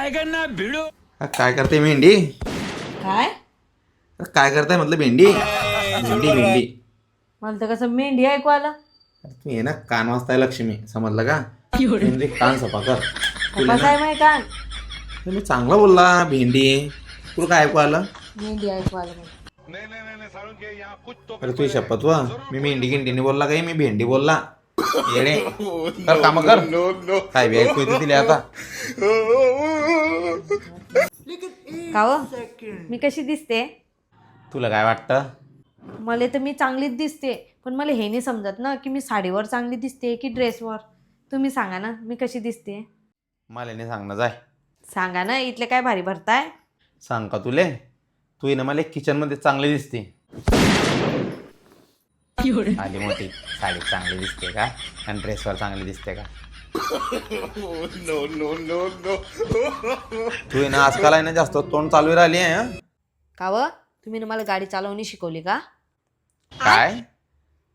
काय करणार भिडो. काय करते भेंडी? काय काय करताय म्हटलं भेंडी भेंडी भेंडी. मला तर कसं मेंढी ऐकू आलं. तू ये ना कान वाजताय लक्ष्मी, समजलं का? म्हणजे कान सफा कर. तुला कसा आहे माहिती कान मी चांगला बोलला भेंडी, तुला काय ऐकू आलं? मेंढी ऐकू आलं मला. अरे तुझी शपथ वा, मी मेंढी गिंडीने बोलला काही, मी भेंडी बोलला. येडे कर काम कर. काय बी ऐकू येते तिला आता. काव मी कशी दिसते? तुला काय वाटतं? मला तर मी चांगलीच दिसते, पण मला हे नाही समजत ना की मी साडीवर चांगली दिसते की ड्रेसवर. तुम्ही सांगा ना मी कशी दिसते. मला नाही सांगणं, जाय सांगा ना, इथले काय भारी भरताय. सांग का तुले? तू ना मला किचन मध्ये चांगली दिसते. आली मोठी साडी चांगली दिसते का आणि ड्रेसवर चांगली दिसते का? तू ना आजकाल आहे ना जास्त तोंड चालू राहिली आहे. काव तुम्ही ना मला गाडी चालवणी शिकवली का? काय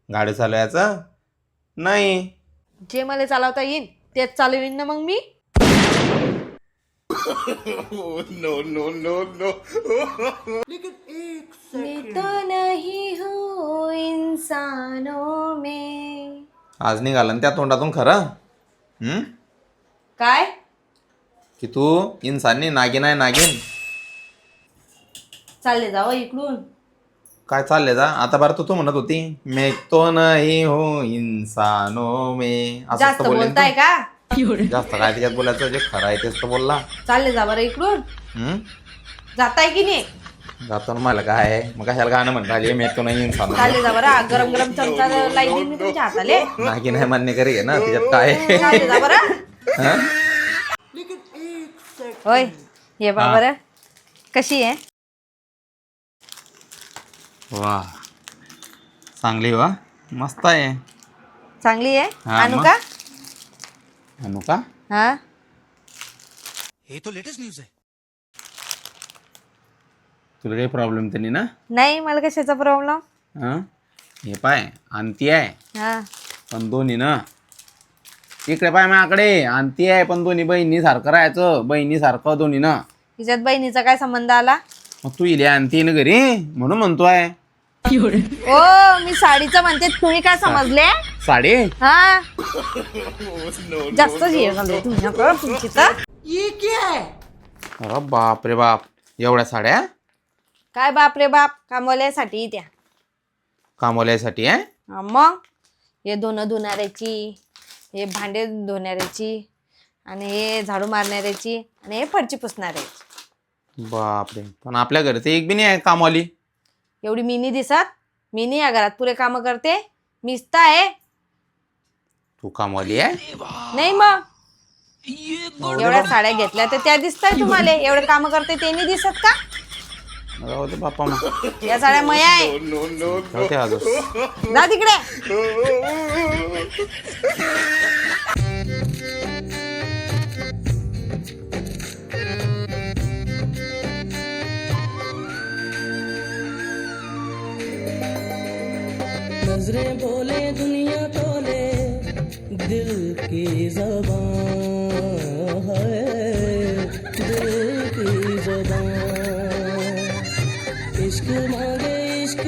गाडी चालवायचं नाही? जे मला चालवता येईल तेच चालवीन ना मग मी. मैं तो नहीं हूँ इंसानों में. आज निघालं ना त्या तोंडातून खरं. काय की तू इन्सानी नागिन आहे, नागिन. चालले जावं इकडून. काय चालले जा आता? बरं तू म्हणत होती मैं तो नहीं हूँ इंसानों में. असं जास्त तर बोलले ना बोलताय तू. का? जास्त काय त्याच्यात बोलायचं, जे खरं आहे तेच तर बोलला. चालले जा बरं इकडून. जाताय की नाही? जातो ना, मला काय आहे मग कशाला गाणं म्हणता आली मैं तो नहीं इंसान. चालले जा बरं. गरम गरम चमचा लाई देईन मी तुमच्या हाताले. नागिन आहे मान्य करी आहे ना, त्याच्यात काय आहे? चालले जा बरं. हं? होय ये बा बरं कशी आहे? वा चांगली वा, मस्त आहे. चांगली आहे. हा, आणू मग. का? आणू का? हा हे तो लेटेस्ट न्यूज आहे. तुला काही प्रॉब्लेम तर नाही ना? नाही, मला कशाचा प्रॉब्लेम. हं? हे पाय आणती आहे हा पण दोन्ही ना इकडे पाय माझ्याकडे. आणती आहे पण दोन्ही बहिणी सारखं राहायचं, बहिणी सारखं दोन्ही ना. तिच्यात बहिणीचा काय संबंध आला? मग तू इले आणती ना घरी म्हणून म्हणतोय. ओ मी साडीचं म्हणते, तुम्ही काय समजले? साडी हा जास्त हे झालंय तुमच्याकडं तुमची तर. अरे बाप रे बाप, एवढ्या साड्या काय बाप रे बाप, कामवाल्यासाठी त्या. कामवाल्यासाठी आहे? मग हे धुणं धुणाऱ्याची, हे भांडे धुणाऱ्याची, आणि हे झाडू मारणाऱ्याची, आणि हे फरची पुसणाऱ्याची. बापरे, पण आपल्या घरी तर एक बी नाही आहे कामवाली. एवढी मी नाही दिसत? मी नाही या घरात पुरे कामं करते? मीच तर आहे. तू कामवाली आहे? नाही मग एवढ्या साड्या घेतल्या तर त्या दिसताय तुम्हाला. एवढे कामं करते ते नाही दिसत का? राहू दे बाप्पा, मग या साड्या मया आहे. राहू दे आजच. जा तिकडे. नजरें बोले दुनिया तोले दिल की ज़बान है, दिल की ज़बान. इश्क मांगे इश्क